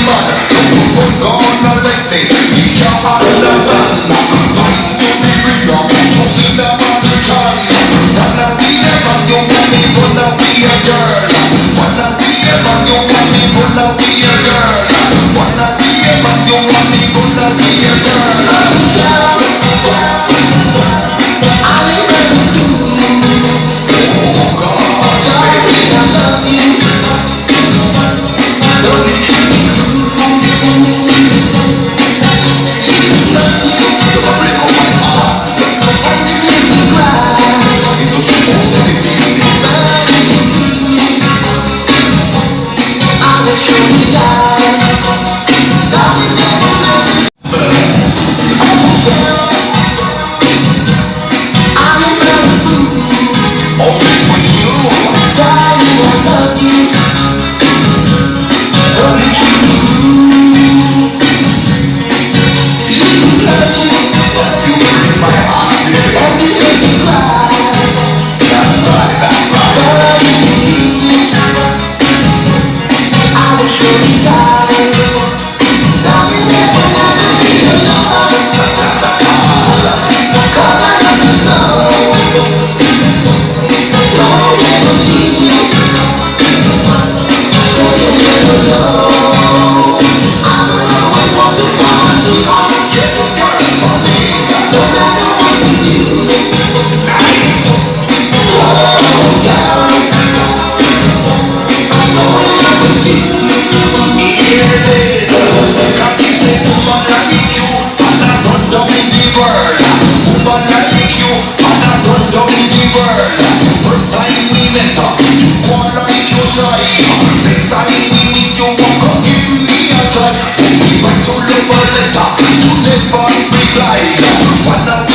man. But gonna let me, he can't understand. Fight to be freedom, something that man try. Wanna be a man, you want me, wanna be a girl. Wanna be a man, you want me, wanna be a girl. Wanna be a man, you want me, wanna be a girl. Next time we meet you, walk give me a try. We want to love a letter, to never reply.